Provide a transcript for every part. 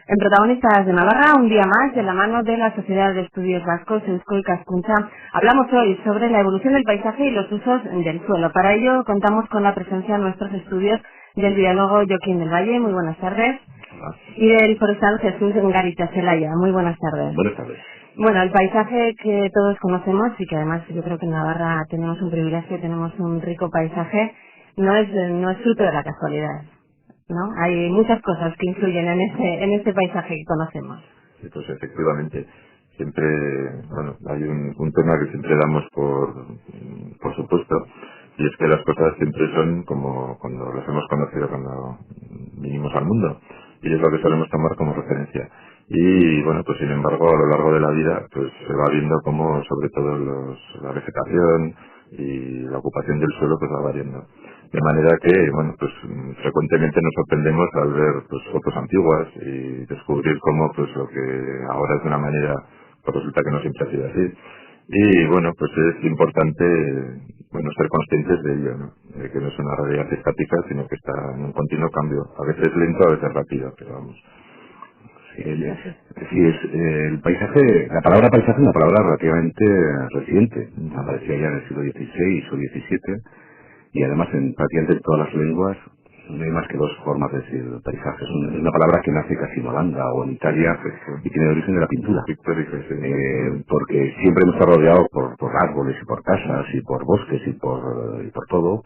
En Protagonistas de Navarra, un día más, de la mano de la Sociedad de Estudios Vascos, Eusko Ikaskuntza, hablamos hoy sobre la evolución del paisaje y los usos del suelo. Para ello, contamos con la presencia en nuestros estudios del biólogo Joaquín del Valle. Muy buenas tardes. Hola. Y del forestal Jesús Garita Celaya. Muy buenas tardes. Buenas tardes. Bueno, el paisaje que todos conocemos y que además yo creo que en Navarra tenemos un privilegio, tenemos un rico paisaje, no es fruto de la casualidad, ¿no? Hay muchas cosas que influyen en este paisaje que conocemos. Sí, pues efectivamente. Siempre, bueno, hay un tema que siempre damos por supuesto, y es que las cosas siempre son como cuando las hemos conocido cuando vinimos al mundo, y es lo que solemos tomar como referencia. Y bueno, pues sin embargo, a lo largo de la vida, pues se va viendo cómo sobre todo la vegetación y la ocupación del suelo pues va variando. De manera que, bueno, pues frecuentemente nos sorprendemos al ver pues fotos antiguas y descubrir cómo pues lo que ahora es de una manera, pues resulta que no siempre ha sido así. Y bueno, pues es importante, bueno, ser conscientes de ello, ¿no? De que no es una realidad estática, sino que está en un continuo cambio. A veces lento, a veces rápido, pero vamos. El paisaje, la palabra paisaje es una palabra relativamente reciente, aparecía ya en el siglo XVI o XVII, y además en prácticamente todas las lenguas no hay más que dos formas de decir paisaje. Es una palabra que nace casi en Holanda o en Italia y tiene origen de la pintura. Porque siempre hemos estado rodeados por árboles y por casas y por bosques y por todo,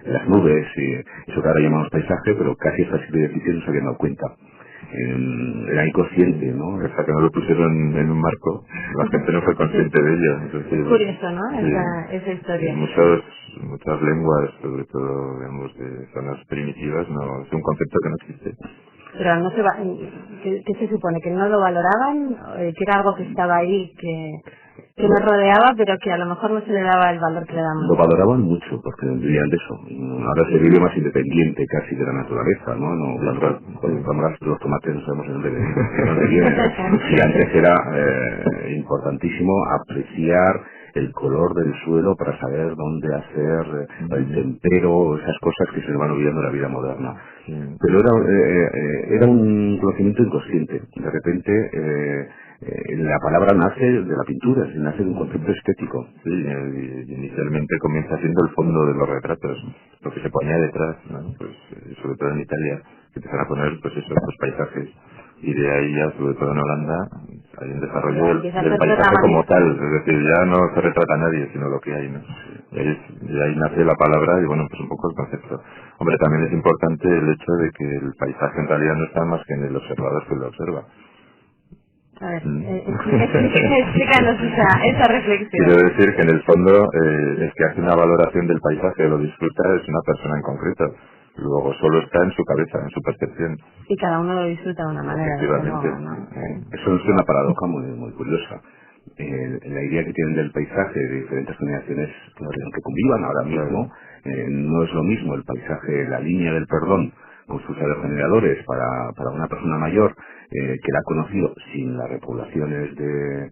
las nubes y eso que ahora llamamos paisaje, pero casi hasta el siglo XVI no se habían dado cuenta. Era inconsciente, ¿no? Hasta que no lo pusieron en un marco, la gente no fue consciente de ello. Entonces, Curioso, ¿no? Sí, Esa historia. muchas lenguas, sobre todo, digamos, de zonas primitivas, no es un concepto que no existe. Pero no se va, ¿qué se supone? ¿Que no lo valoraban? ¿Que era algo que estaba ahí, que nos rodeaba, pero que a lo mejor no se le daba el valor que le damos? Lo valoraban mucho, porque vivían de eso. Ahora se vive más independiente casi de la naturaleza, ¿no? Cuando los tomates no sabemos de dónde vienen. Y antes era importantísimo apreciar el color del suelo para saber dónde hacer el tempero, esas cosas que se le van olvidando en la vida moderna. Pero era un conocimiento inconsciente. De repente la palabra nace de la pintura, nace de un concepto estético. Sí, inicialmente comienza siendo el fondo de los retratos, lo que se ponía detrás, ¿no? Pues sobre todo en Italia, que empezaron a poner pues eso, los paisajes, y de ahí ya, sobre todo en Holanda, hay un desarrollo del paisaje como tal, es decir, ya no se retrata a nadie, sino lo que hay, ¿no? Y ahí nace la palabra y bueno, pues un poco el concepto. Hombre, también es importante el hecho de que el paisaje en realidad no está más que en el observador que lo observa. A ver, explícanos esa reflexión. Quiero decir que en el fondo el que hace una valoración del paisaje, lo disfruta, es una persona en concreto. Luego solo está en su cabeza, en su percepción. Y cada uno lo disfruta de una manera. Efectivamente. Eso es una paradoja muy curiosa. La idea que tienen del paisaje de diferentes generaciones que convivan ahora mismo, no es lo mismo el paisaje, la línea del perdón con sus aerogeneradores para una persona mayor que la ha conocido sin las repoblaciones de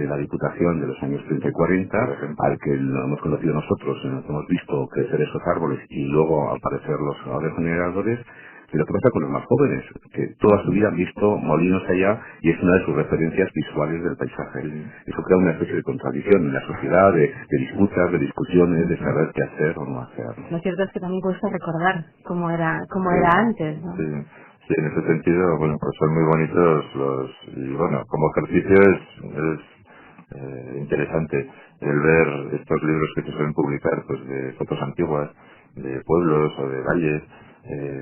la Diputación de los años 30 y 40, al que lo hemos conocido nosotros, hemos visto crecer esos árboles y luego aparecer los aerogeneradores. Y lo que pasa con los más jóvenes, que toda su vida han visto molinos allá y es una de sus referencias visuales del paisaje. Eso crea una especie de contradicción en la sociedad, de disputas, de discusiones, de saber qué hacer o no hacer. Lo cierto es que también cuesta recordar cómo era antes, ¿no? Sí, en ese sentido, bueno, pues son muy bonitos y bueno, como ejercicio es interesante el ver estos libros que se suelen publicar, pues de fotos antiguas, de pueblos o de valles,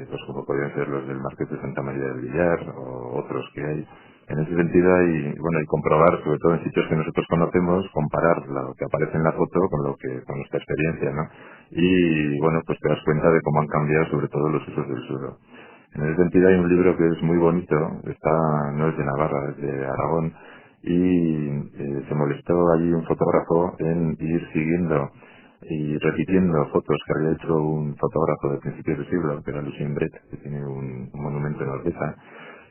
pues como podrían ser los del Marqués de Santa María del Villar o otros que hay. En ese sentido y comprobar, sobre todo en sitios que nosotros conocemos, comparar lo que aparece en la foto con nuestra experiencia, ¿no? Y bueno, pues te das cuenta de cómo han cambiado sobre todo los usos del suelo. En ese sentido hay un libro que es muy bonito, no es de Navarra, es de Aragón, y se molestó allí un fotógrafo en ir siguiendo y repitiendo fotos que había hecho un fotógrafo de principios de siglo, que era Lucien Bret, que tiene un monumento en Orteza,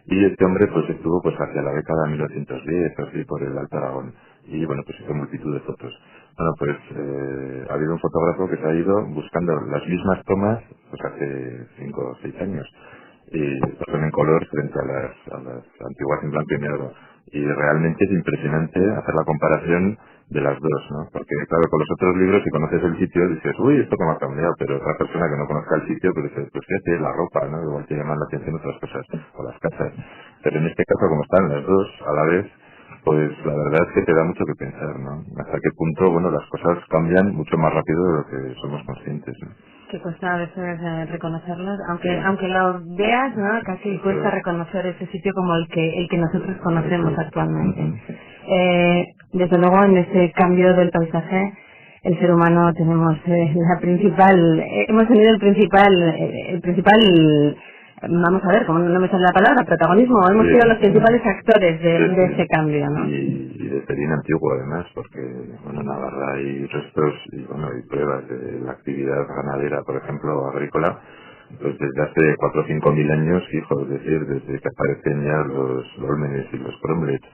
y este hombre pues estuvo pues hacia la década de 1910, así por el Alto Aragón, y bueno, pues hizo multitud de fotos. Bueno, pues ha habido un fotógrafo que se ha ido buscando las mismas tomas pues hace 5 o 6 años, y son en color frente a las antiguas en blanco y negro. Y realmente es impresionante hacer la comparación de las dos, ¿no? Porque claro, con los otros libros, si conoces el sitio, dices, uy, esto cómo ha cambiado, pero otra persona que no conozca el sitio, pues dice, pues fíjate, la ropa, ¿no? Igual te llaman la atención otras cosas, o las casas. Pero en este caso, como están las dos a la vez, pues la verdad es que te da mucho que pensar, ¿no? Hasta qué punto, bueno, las cosas cambian mucho más rápido de lo que somos conscientes, ¿no? Que cuesta a veces reconocerlos, aunque lo veas, ¿no? Casi cuesta reconocer ese sitio como el que nosotros conocemos actualmente. Desde luego, en este cambio del paisaje, el ser humano tenemos hemos tenido el principal, vamos a ver, como no me sale la palabra, protagonismo, hemos sido los principales actores de ese cambio, ¿no? Y desde bien antiguo además, porque bueno, en Navarra hay restos y bueno, hay pruebas de la actividad ganadera, por ejemplo, agrícola, pues desde hace 4 o 5 mil años, fijo, es decir, desde que aparecen ya los dólmenes y los cromlechs,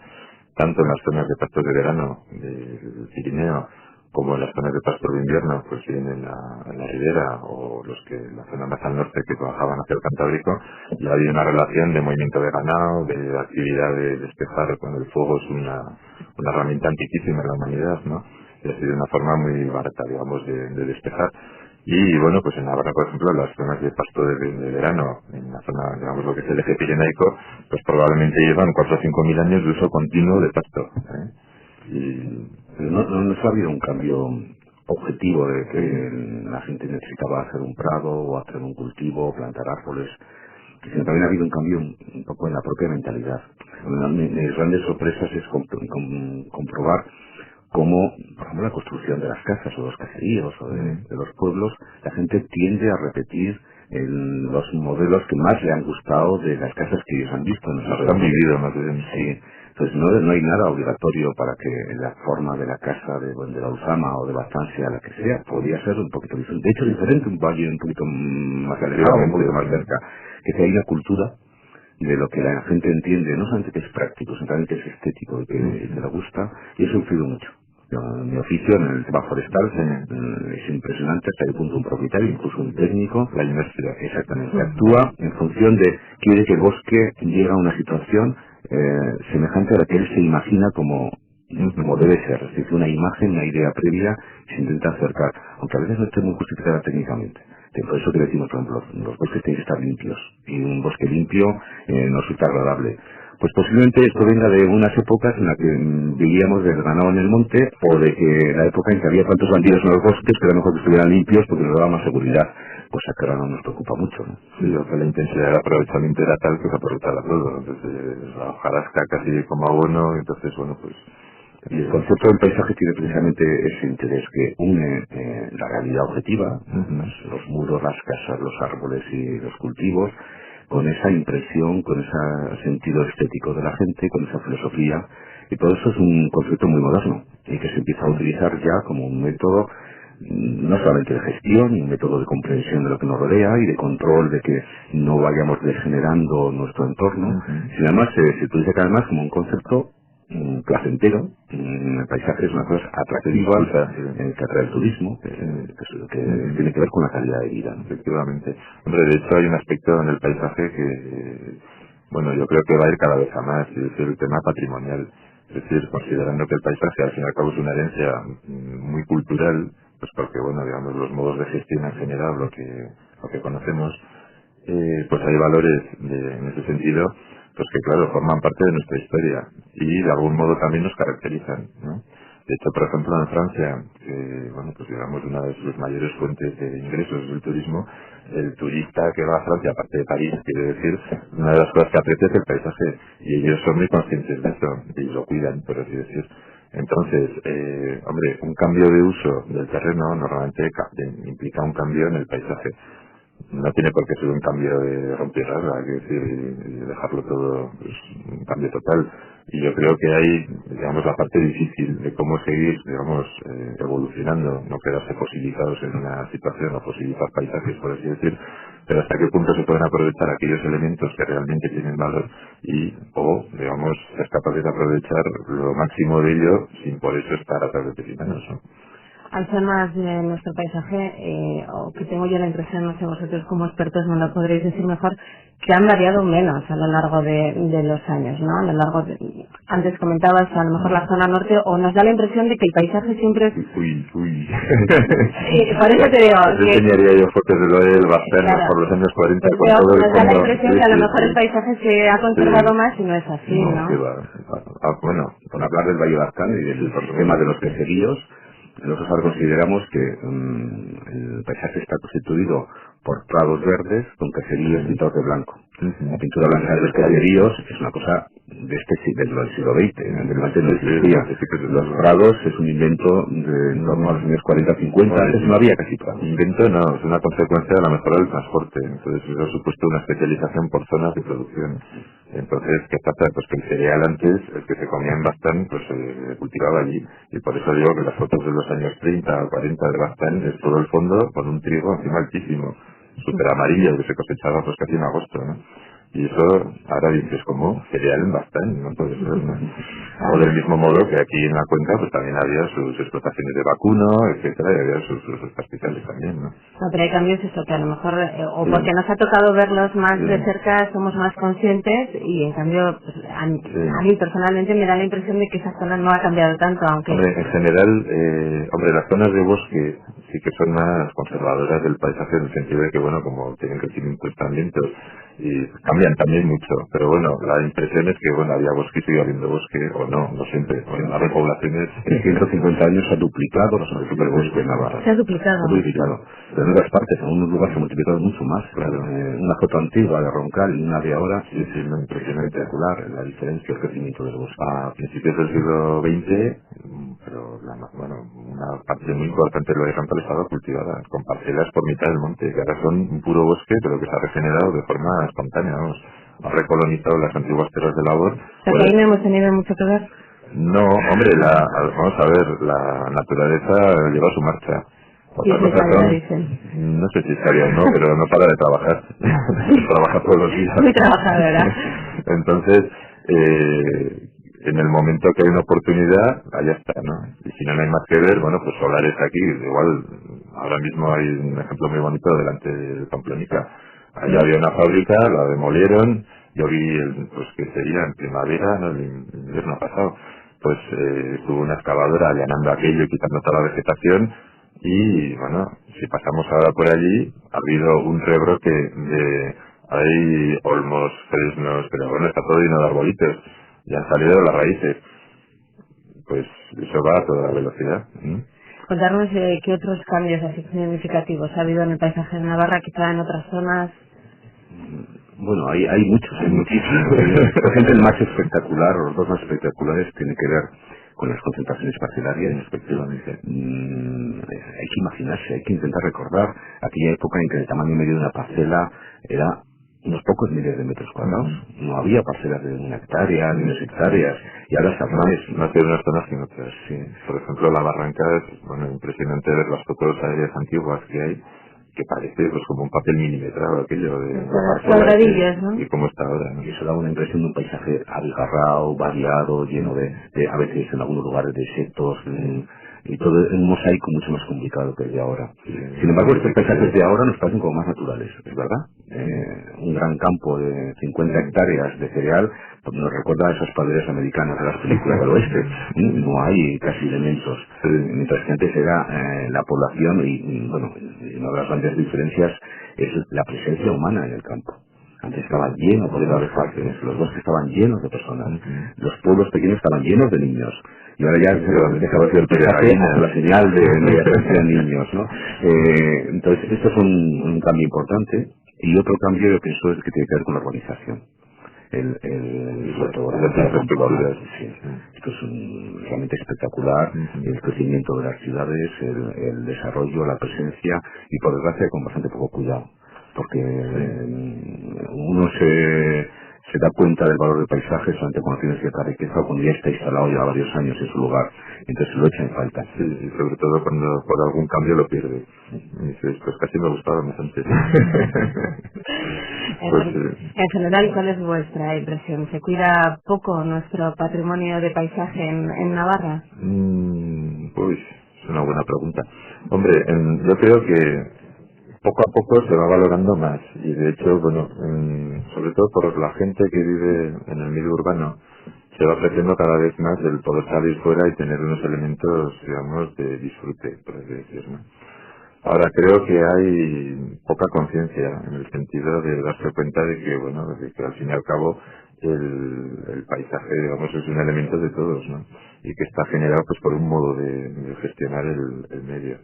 tanto en las zonas de pastos de verano del Pirineo, como en las zonas de pastos de invierno, pues bien en la ribera, o los que en la zona más al norte que bajaban hacia el Cantábrico, ya había una relación de movimiento de ganado, de actividad de despejar con el fuego. Es una herramienta antiquísima en la humanidad, ¿no? Y ha sido una forma muy barata, digamos, de despejar. Y bueno, pues en Navarra, por ejemplo, las zonas de pasto de verano, en la zona, digamos, lo que es el eje pirenaico, pues probablemente llevan 4 o 5 mil años de uso continuo de pasto, ¿eh? Pero no ha habido un cambio objetivo de que la gente necesitaba hacer un prado o hacer un cultivo o plantar árboles, sino también ha habido un cambio un poco en la propia mentalidad. Una de mis grandes sorpresas es comprobar cómo, por ejemplo, la construcción de las casas o los caseríos o de los pueblos, la gente tiende a repetir los modelos que más le han gustado de las casas que ellos han visto. Los han vivido más bien. Sí. Entonces no hay nada obligatorio para que la forma de la casa de la Usama o de Bazán sea la que sea. Podría ser un poquito diferente. De hecho, diferente, un valle un poquito más alejado, un poquito más cerca. Que hay una cultura de lo que la gente entiende, no solamente que es práctico, sino también que es estético y que le gusta, y eso influye mucho. Mi oficio en el tema forestal es impresionante hasta el punto un propietario, incluso un técnico, la universidad exactamente actúa en función de quiere que el bosque llegue a una situación semejante a la que él se imagina como debe ser, es decir, una imagen, una idea previa y se intenta acercar, aunque a veces no esté muy justificada técnicamente. Por eso que decimos, por ejemplo, los bosques tienen que estar limpios, y un bosque limpio no resulta agradable. Pues posiblemente esto venga de unas épocas en las que vivíamos del ganado en el monte, o de que la época en que había tantos bandidos en los bosques que era mejor que estuvieran limpios porque nos daba más seguridad, cosa que ahora no nos preocupa mucho, ¿no? Sí, o sea, la intensidad de aprovechamiento era tal que se aprovechaba todo, entonces la hojarasca casi como abono, entonces bueno, pues... Y el concepto del paisaje tiene precisamente ese interés que une la realidad objetiva, los muros, las casas, los árboles y los cultivos, con esa impresión, con ese sentido estético de la gente, con esa filosofía, y todo eso es un concepto muy moderno y que se empieza a utilizar ya como un método no solamente de gestión, un método de comprensión de lo que nos rodea y de control de que no vayamos degenerando nuestro entorno, sino además se utiliza cada vez más como un concepto placentero. El paisaje es una cosa atractiva que atrae el turismo, que tiene que ver con la calidad de vida, ¿no? Efectivamente. Hombre, de hecho hay un aspecto en el paisaje que, bueno, yo creo que va a ir cada vez a más, y es el tema patrimonial. Es decir, considerando que el paisaje al fin y al cabo es una herencia muy cultural, pues porque, bueno, digamos, los modos de gestión en general, lo que conocemos, pues hay valores en ese sentido, pues que claro, forman parte de nuestra historia y de algún modo también nos caracterizan, ¿no? De hecho, por ejemplo, en Francia, que, bueno, pues digamos una de sus mayores fuentes de ingresos del turismo, el turista que va a Francia, aparte de París, quiere decir, una de las cosas que aprecia es el paisaje, y ellos son muy conscientes de eso, y lo cuidan, por así decir. Entonces, hombre, un cambio de uso del terreno normalmente implica un cambio en el paisaje. No tiene por qué ser un cambio de romper rasga, hay que decir, y dejarlo todo, pues, un cambio total. Y yo creo que hay, digamos, la parte difícil de cómo seguir, digamos, evolucionando, no quedarse fosilizados en una situación o fosilizar paisajes, por así decir, pero hasta qué punto se pueden aprovechar aquellos elementos que realmente tienen valor o, digamos, ser capaces de aprovechar lo máximo de ello sin por eso estar atrás de pecinanos, ¿no? Al ser más de nuestro paisaje, o que tengo yo la impresión, no sé, vosotros como expertos me lo podréis decir mejor, que han variado menos a lo largo de los años, ¿no? A lo largo antes comentabas a lo mejor la zona norte, o nos da la impresión de que el paisaje siempre es... Uy. Sí, por eso te digo... Yo enseñaría yo fotos de lo del Bastán por los años 40 pues con todo el nos da la fondo. impresión que a lo mejor el paisaje se ha conservado más y no es así, ¿no? Sí, bueno, Por hablar del Valle Baztán y del tema de los caseríos, nosotros ahora consideramos que el paisaje está constituido por prados verdes con caseríos pintados de blanco. La pintura blanca de los caseríos es una cosa del siglo XX, antes no existía. Los prados es un invento de torno a los años 40-50, antes no había casi prados. Invento no, es una consecuencia de la mejora del transporte. Entonces eso ha supuesto una especialización por zonas de producción. Entonces, ¿qué pasa? Pues que el cereal antes, el que se comía en Baztán, pues se cultivaba allí. Y por eso digo que las fotos de los años 30 o 40 de Baztán es todo el fondo con un trigo encima altísimo, súper amarillo, que se cosechaba pues casi en agosto, ¿no? Y eso, ahora dices, como cereal en Baztán, no puede ser, ¿no? O del mismo modo que aquí en la cuenca pues también había sus explotaciones de vacuno, etcétera, y había sus pastizales también, ¿no? No, pero hay cambios eso que a lo mejor, o porque nos ha tocado verlos más de cerca, somos más conscientes, y en cambio, pues, a mí personalmente me da la impresión de que esa zona no ha cambiado tanto, aunque... Hombre, en general, las zonas de bosque sí que son más conservadoras del paisaje en el sentido de que, bueno, como tienen crecimientos tan lentos y cambian también mucho, pero bueno, la impresión es que, bueno, había bosque y sigue habiendo bosque, o no siempre, o en las repoblaciones. En 150 años se ha duplicado la superficie del bosque en Navarra. Se ha duplicado. Se ha duplicado. Pero en otras partes, en algunos lugares se ha multiplicado mucho más. Claro. Una foto antigua de Roncal y una de ahora, Sí, no, impresionante. espectacular la diferencia, el crecimiento del bosque. A principios del siglo XX, pero una parte muy importante de lo de Roncal estaba cultivada, con parcelas por mitad del monte, que ahora son un puro bosque, pero que se ha regenerado de forma espontánea, vamos. Ha recolonizado las antiguas tierras de labor. O sea, que ahí no hemos tenido mucho que ver. No, hombre, vamos a ver, la naturaleza lleva su marcha. Y es Otra dicen. no sé si estaría o no, pero no para de trabajar. Trabaja todos los días. Muy trabajadora. Entonces, en el momento que hay una oportunidad, allá está, ¿no? Y si no hay más que ver, bueno, pues solares aquí, igual, ahora mismo hay un ejemplo muy bonito delante de Pamplónica. Allá había una fábrica, la demolieron, yo vi, pues que sería en primavera, ¿no? El invierno pasado, pues estuvo una excavadora allanando aquello y quitando toda la vegetación, y bueno, si pasamos ahora por allí, ha habido un rebrote hay olmos, fresnos, pero bueno, está todo lleno de arbolitos, y han salido las raíces. Pues eso va a toda velocidad. Contarnos qué otros cambios así significativos ha habido en el paisaje de Navarra, quizá en otras zonas. Bueno, hay muchísimos. Por ejemplo, el más espectacular, o los dos más espectaculares, tienen que ver con las concentraciones parcelarias, efectivamente. Hay que imaginarse, hay que intentar recordar aquella época en que el tamaño medio de una parcela era unos pocos miles de metros cuadrados. No había parcelas de 1 hectárea, ni 2 hectáreas, y ahora se no hace unas zonas que en otras. Sí. Por ejemplo, la Barranca es impresionante ver las fotos aéreas antiguas que hay, que parece pues como un papel milimetrado aquello de cuadradillos, ¿no? Y cómo está ahora, ¿no? Y eso da una impresión de un paisaje abigarrado, variado, lleno de a veces en algunos lugares de insectos, y todo un mosaico mucho más complicado que el de ahora. Sin embargo, estos paisajes de ahora nos parecen como más naturales, es verdad. Un gran campo de 50 hectáreas de cereal pues nos recuerda a esas praderas americanas de las películas del oeste. No hay casi elementos, mientras que antes era la población y bueno, una de las grandes diferencias es la presencia humana en el campo. Antes estaba lleno de parques, los bosques estaban llenos de personas, los pueblos pequeños estaban llenos de niños. Y ahora ya se desapareció el paisaje hasta la señal de presencia de niños, ¿no? Entonces, esto es un cambio importante. Y otro cambio yo pienso es que tiene que ver con la urbanización. Sobre todo las infraestructuras. Sí. Esto es realmente espectacular. El crecimiento de las ciudades, el desarrollo, la presencia, y por desgracia con bastante poco cuidado. Porque uno se da cuenta del valor del paisaje solamente cuando tiene cierta riqueza o cuando ya está instalado ya varios años en su lugar, entonces lo echa en falta. Sí, y sobre todo cuando por algún cambio lo pierde. Y dices, pues casi me gustaba más antes. En general, ¿cuál es vuestra impresión? ¿Se cuida poco nuestro patrimonio de paisaje en Navarra? una buena pregunta. Hombre, yo creo que poco a poco se va valorando más y de hecho, bueno, sobre todo por la gente que vive en el medio urbano, se va ofreciendo cada vez más el poder salir fuera y tener unos elementos, digamos, de disfrute, por así decirlo. Ahora creo que hay poca conciencia en el sentido de darse cuenta de que, bueno, de que al fin y al cabo el paisaje, digamos, es un elemento de todos, ¿no? Y que está generado pues por un modo de gestionar el medio.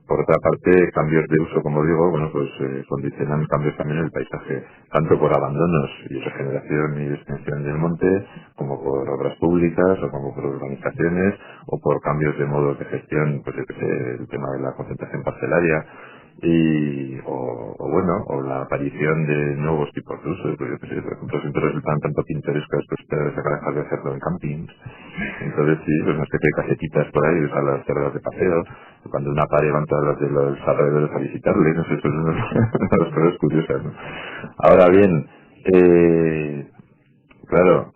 Por otra parte, cambios de uso, como digo, bueno, pues condicionan cambios también en el paisaje, tanto por abandonos y regeneración y extensión del monte, como por obras públicas, o como por urbanizaciones, o por cambios de modos de gestión, pues yo que sé, el tema de la concentración parcelaria, o la aparición de nuevos tipos de uso, pues yo que sé, por ejemplo, siempre resultan tanto pintorescas pues se acaba dejar de hacerlo en campings. Entonces sí, pues una especie de casetitas por ahí, a las cerdas de paseo, cuando una pared van todas las de los alrededores a visitarle, no sé, eso es una de las cosas curiosas, ¿no? Ahora bien, claro,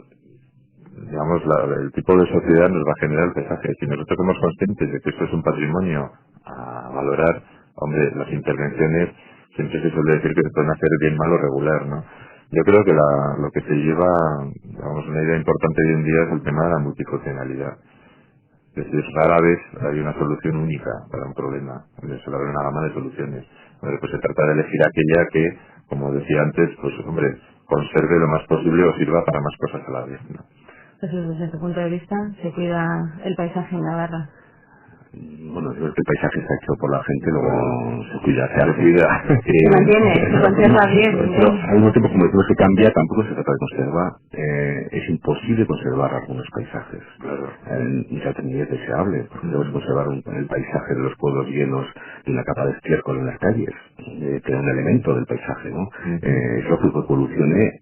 digamos, el tipo de sociedad nos va a generar el paisaje. Si nosotros somos conscientes de que esto es un patrimonio a valorar, hombre, las intervenciones siempre se suele decir que se pueden hacer bien, mal o regular, ¿no? Yo creo que lo que se lleva, digamos, una idea importante hoy en día es el tema de la multifuncionalidad. Es decir, rara vez hay una solución única para un problema, suele haber una gama de soluciones. Pues se trata de elegir aquella que, como decía antes, pues hombre, conserve lo más posible o sirva para más cosas a la vez, ¿no? Entonces, desde tu punto de vista, se cuida el paisaje en Navarra. Bueno, yo creo que el paisaje está hecho por la gente, luego se cuida, se cuida. Se mantiene, se conserva bien. Pero al mismo tiempo, como decimos que cambia, tampoco se trata de conservar. Es imposible conservar algunos paisajes. Claro. Ni ni es deseable. Porque debemos conservar el paisaje de los pueblos llenos de una capa de estiércol en las calles, que es un elemento del paisaje, ¿no? Es lógico que evolucione.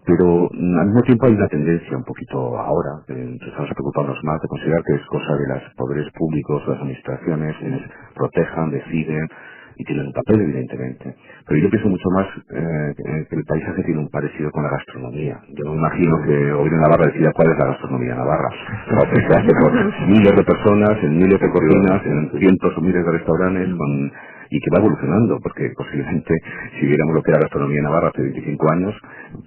Pero al mismo tiempo hay una tendencia un poquito ahora, empezamos a preocuparnos más de considerar que es cosa de los poderes públicos, las administraciones, quienes protejan, deciden y tienen un papel evidentemente. Pero yo pienso mucho más que el paisaje tiene un parecido con la gastronomía. Yo me imagino que hoy en Navarra decida cuál es la gastronomía navarra. O que se hace por miles de personas, en miles de cocinas, en cientos o miles de restaurantes y que va evolucionando, porque posiblemente si viéramos lo que era la gastronomía navarra hace 25 años,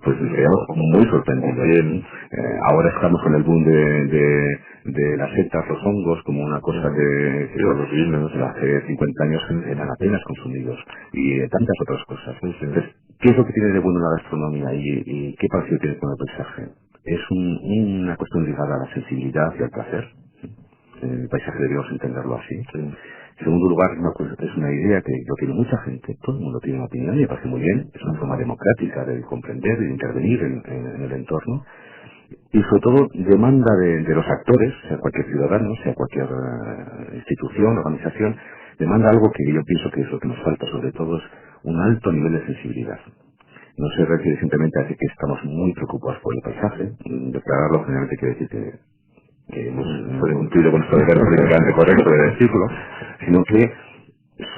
pues seríamos muy sorprendidos. Ahora estamos con el boom de las setas, los hongos, como una cosa que los vinos hace 50 años eran apenas consumidos, y tantas otras cosas. Entonces, ¿qué es lo que tiene de bueno la gastronomía y qué parecido tiene con el paisaje? Es una cuestión ligada a la sensibilidad y al placer. El paisaje deberíamos entenderlo así. En segundo lugar, es una idea que yo tiene mucha gente, todo el mundo tiene una opinión y me parece muy bien, es una forma democrática de comprender y de intervenir en el entorno, y sobre todo demanda de los actores, sea cualquier ciudadano, sea cualquier institución, organización, demanda algo que yo pienso que es lo que nos falta, sobre todo es un alto nivel de sensibilidad. No se refiere simplemente a decir que estamos muy preocupados por el paisaje, declararlo generalmente quiere decir que hemos cumplido con nuestro deber políticamente correcto de decirlo, sino que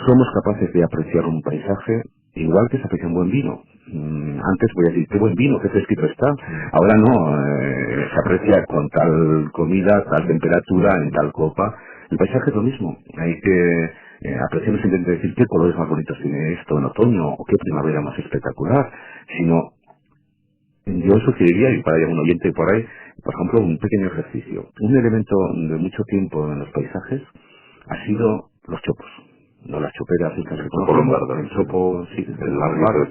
somos capaces de apreciar un paisaje igual que se aprecia un buen vino. Antes voy a decir, qué buen vino, qué fresquito está. Ahora no, se aprecia con tal comida, tal temperatura, en tal copa. El paisaje es lo mismo. Hay que apreciar, no simplemente decir qué colores más bonitos tiene esto en otoño o qué primavera más espectacular, sino yo sugeriría, y para un oyente por ahí, por ejemplo, un pequeño ejercicio. Un elemento de mucho tiempo en los paisajes ha sido los chopos. No las choperas, estas que conocemos, el chopo, sí, el largo,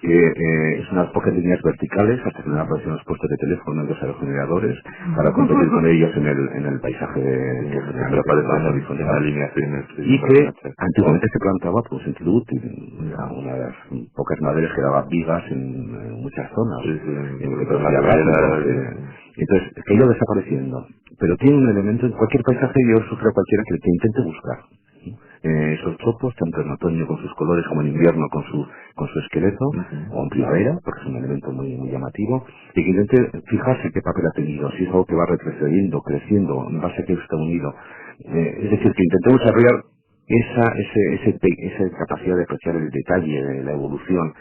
que es unas pocas líneas verticales hasta que aparecen los puestos de teléfono en los aerogeneradores para competir con ellos en el paisaje que se la línea y que antiguamente se plantaba por un sentido útil, una de las pocas maderas que daba vigas en muchas zonas, entonces que ha ido desapareciendo, pero tiene un elemento en cualquier paisaje. Yo sugiero a cualquiera que intente buscar esos chopos, tanto en otoño con sus colores como en invierno con su esqueleto, o en primavera, porque es un elemento muy, muy llamativo, y que intente fijarse qué papel ha tenido, si es algo que va retrocediendo, creciendo, en base a que está unido. Es decir, que intentemos desarrollar esa capacidad de apreciar el detalle, la evolución.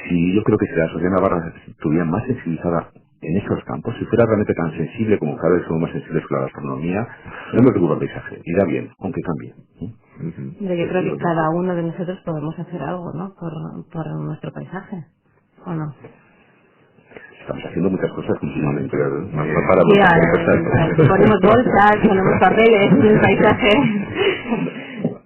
Si yo creo que si la sociedad navarra estuviera más sensibilizada en esos campos, si fuera realmente tan sensible como cada vez somos más sensibles con la gastronomía, no me preocupa el paisaje, irá bien, aunque cambie. Pero yo creo que cada uno de nosotros podemos hacer algo, ¿no? Por nuestro paisaje, ¿o no? Estamos haciendo muchas cosas continuamente. No paramos de hacer cosas. Ponemos bolsas, ponemos papeles en el paisaje.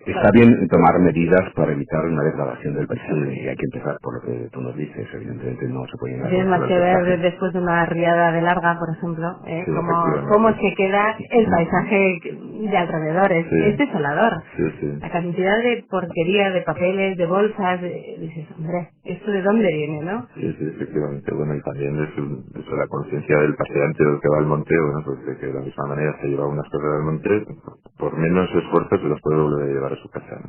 Está bien tomar medidas para evitar una degradación del paisaje y hay que empezar por lo que tú nos dices. Evidentemente no se puede... Tienes más que ver después de una riada de larga, por ejemplo, Sí, cómo se queda el paisaje de alrededor. Es desolador. Sí. La cantidad de porquería, de papeles, de bolsas, dices, hombre, ¿esto de dónde viene, no? Sí, efectivamente. Bueno, y también es la conciencia del paseante del que va al monte, bueno, pues de que de la misma manera se lleva unas cosas al monte, por menos esfuerzo se las puede volver a llevar a su casa, ¿no?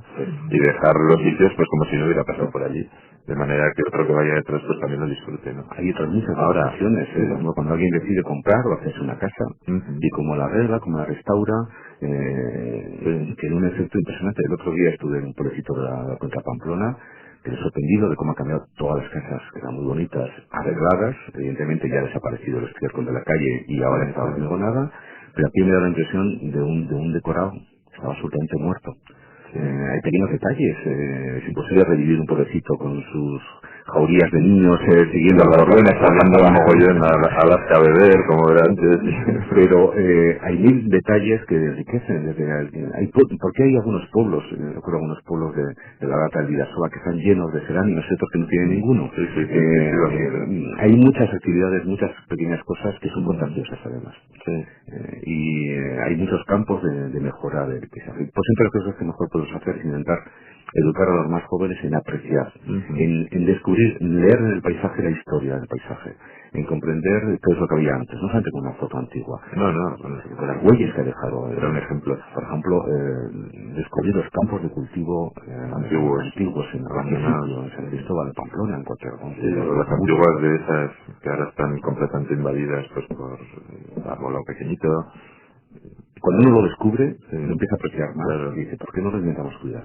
Y dejar los sitios pues como si no hubiera pasado por allí, de manera que otro que vaya detrás pues también lo disfrute, ¿no? Hay otras muchas opciones, como cuando alguien decide comprar o hacerse una casa, y como la arregla, como la restaura, tiene un efecto impresionante. El otro día estuve en un pueblecito de la Cuenca Pamplona, quedé sorprendido de cómo han cambiado todas las casas, que eran muy bonitas, arregladas. Evidentemente ya ha desaparecido el estiércol de la calle y ahora no estaba haciendo nada, pero aquí me da la impresión de un decorado, estaba absolutamente muerto. Hay pequeños detalles, es imposible revivir un pueblecito con sus jaurías de niños siguiendo a las ruedas, hablando de mogollón a las a beber, como era antes. Pero hay mil detalles que enriquecen. ¿Por qué hay algunos pueblos, recuerdo algunos pueblos de la Gata del Vidasoa que están llenos de cerámicos y otros que no tienen ninguno? Hay muchas actividades, muchas pequeñas cosas que son contagiosas además. Y hay muchos campos de mejora del paisaje. Pues siempre las cosas que mejor podemos hacer es intentar educar a los más jóvenes en apreciar, en descubrir, leer en el paisaje la historia del paisaje, en comprender qué es lo que había antes, no solamente con una foto antigua, con las huellas que ha dejado. Era un ejemplo. Por ejemplo, descubrir los campos de cultivo antiguos en Racional, en San Cristóbal de Pamplona, en Cotergón. Las antiguas de esas que ahora están completamente invadidas pues por arbolado pequeñito. Cuando uno lo descubre, lo empieza a apreciar más y dice, ¿por qué no lo intentamos cuidar?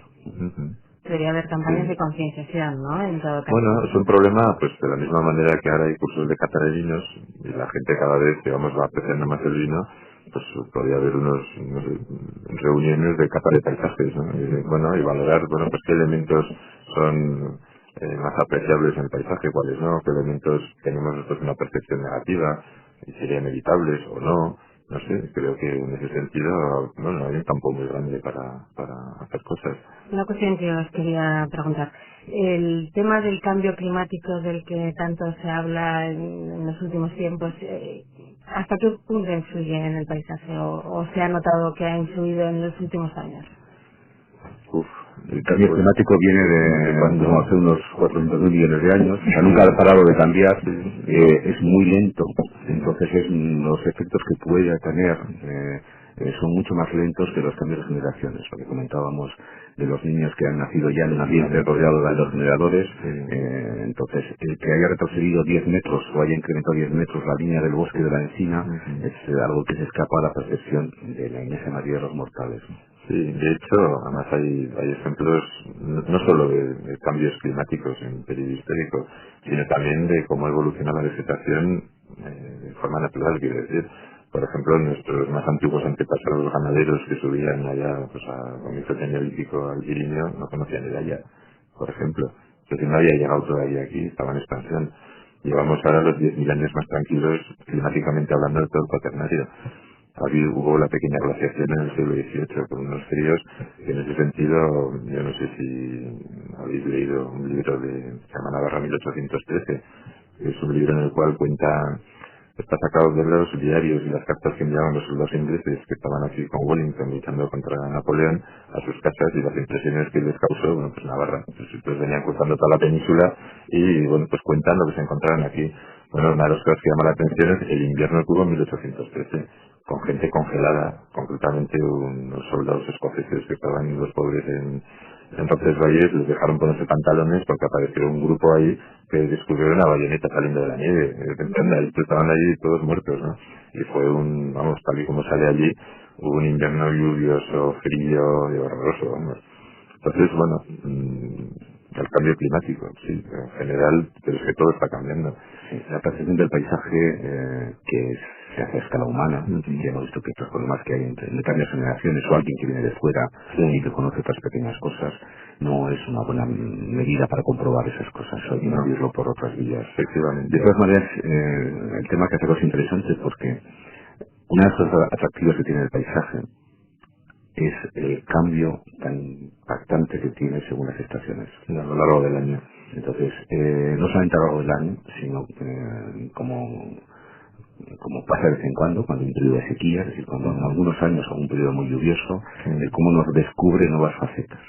Debería haber campañas de concienciación, ¿no? En todo caso. Bueno, es un problema, pues de la misma manera que ahora hay cursos de cata de vinos y la gente cada vez, digamos, va apreciando más el vino, pues podría haber unos reuniones de cata de paisajes, ¿no? Y valorar, pues qué elementos son más apreciables en el paisaje, cuáles no, qué elementos tenemos nosotros una percepción negativa y serían evitables o no. No sé, creo que en ese sentido, hay un campo muy grande para hacer cosas. Una cuestión que os quería preguntar. El tema del cambio climático del que tanto se habla en los últimos tiempos, ¿hasta qué punto influye en el paisaje o se ha notado que ha influido en los últimos años? El cambio climático viene de hace unos 400.000 millones de años, o sea, nunca ha parado de cambiar, es muy lento, entonces los efectos que puede tener son mucho más lentos que los cambios de generaciones, lo que comentábamos de los niños que han nacido ya en un ambiente rodeado de los generadores, entonces el que haya retrocedido 10 metros o haya incrementado 10 metros la línea del bosque de la encina es algo que se escapa a la percepción de la inmensa mayoría de los mortales. Sí, de hecho, además hay ejemplos no solo de cambios climáticos en periodo histórico, sino también de cómo evoluciona la vegetación de forma natural, quiero decir. Por ejemplo, nuestros más antiguos antepasados ganaderos que subían allá a comienzos del Neolítico al Pirineo no conocían el Haya, por ejemplo. Que no había llegado todavía aquí, estaba en expansión. Llevamos ahora los 10.000 años más tranquilos, climáticamente hablando, de todo el Cuaternario. Hubo la pequeña glaciación en el siglo XVIII con unos fríos que en ese sentido, yo no sé si habéis leído un libro que se llama Navarra 1813, que es un libro en el cual está sacado de los diarios y las cartas que enviaban los soldados ingleses que estaban aquí con Wellington luchando contra Napoleón a sus casas y las impresiones que les causó, pues Navarra. Pues venían cruzando toda la península y, pues cuentan lo que se encontraron aquí. Bueno, una de las cosas que llama la atención es el invierno que hubo en 1813, con gente congelada, concretamente unos soldados escoceses que estaban los pobres en Roncesvalles, les dejaron ponerse pantalones porque apareció un grupo ahí que descubrieron una bayoneta saliendo de la nieve. Estaban allí todos muertos, ¿no? Y fue tal y como sale allí, hubo un invierno lluvioso, frío y horroroso, vamos. Entonces, al cambio climático, sí, en general, pero es que todo está cambiando. La percepción del paisaje que se hace a escala humana, y hemos visto que los problemas que hay entre varias generaciones o alguien que viene de fuera y que conoce otras pequeñas cosas, no es una buena medida para comprobar esas cosas, hay que medirlo por otras vías. Efectivamente. De todas maneras, el tema que hace es interesante porque una de las cosas atractivas que tiene el paisaje es el cambio tan impactante que tiene según las estaciones a lo largo del año. Entonces, no solamente a lo largo del año, sino como pasa de vez en cuando hay un periodo de sequía, es decir, cuando en algunos años hay un periodo muy lluvioso, cómo nos descubre nuevas facetas.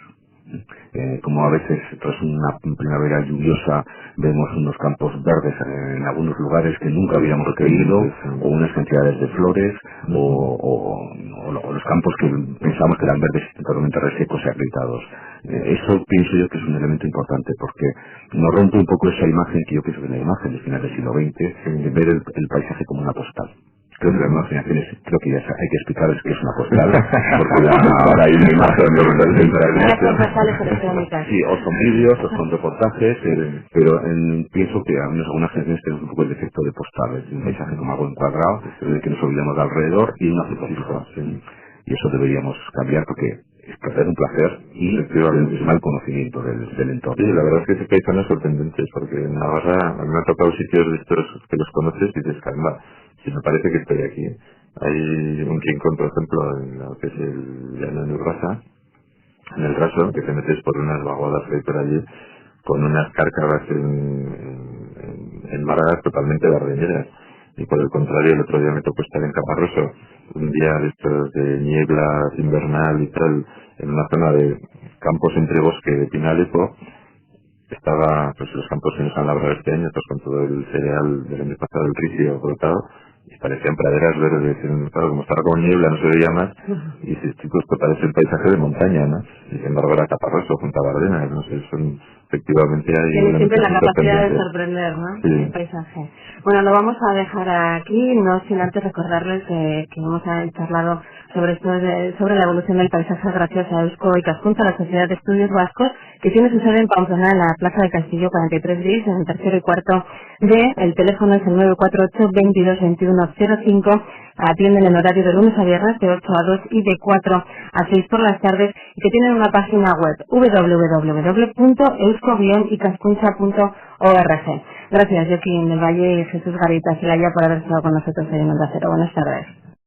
Como a veces tras una primavera lluviosa vemos unos campos verdes en algunos lugares que nunca habíamos creído, o unas cantidades de flores, o los campos que pensábamos que eran verdes totalmente resecos y agrietados. Eso pienso yo que es un elemento importante porque nos rompe un poco esa imagen que yo pienso que es la imagen del final del siglo XX, de ver el paisaje como una postal. Creo que las nuevas generaciones, creo que ya hay que explicarles qué es una postal, porque ahora hay una imagen Las postales electrónicas. Sí, o son vídeos, o son reportajes, pero pienso que al menos algunas generaciones tenemos un poco el defecto de postales, un paisaje como algo encuadrado, en el que nos olvidamos de alrededor y una foto fija. Y eso deberíamos cambiar porque es perder un placer y es mal conocimiento del entorno. Sí, la verdad es que sí que hay zonas sorprendentes, porque en Navarra me han tocado sitios de estos que los conoces y dices, caramba, si me parece que estoy aquí. Hay un rincón, por ejemplo, en lo que es el llano de Urraza, en el Raso, que te metes por unas vaguadas que hay por allí, con unas cárcavas en margas totalmente verdeñeras. Y por el contrario, el otro día me tocó estar en Caparroso, un día de estos de niebla invernal y tal, en una zona de campos entre bosque de Pinalepo. Estaba, pues los campos que nos han labrado este año, pues con todo el cereal del año pasado, el ricio brotado, y parecían praderas verdes, claro, como estaba con niebla, no se veía más, y dices, chicos, pues parece el paisaje de montaña, ¿no? Y sin embargo era Caparroso, junto a Bardenas, no sé, son, efectivamente hay... Tiene siempre la capacidad de sorprender, ¿no? Sí. El paisaje. Bueno, lo vamos a dejar aquí, no sin antes recordarles que hemos charlado sobre sobre la evolución del paisaje gracias a Eusko Ikaskuntza, la Sociedad de Estudios Vascos, que tiene su sede en Pamplona, en la Plaza de Castillo 43 bis, en el tercero y cuarto D. El teléfono es el 948 22 21 05. Atienden en horario de lunes a viernes de 8 a 2 y de 4 a 6 por las tardes, y que tienen una página web www.eusko-ikaskuntza.org. Gracias, Joaquín del Valle y Jesús Garita Celaya, por haber estado con nosotros hoy en Onda Cero. Buenas tardes.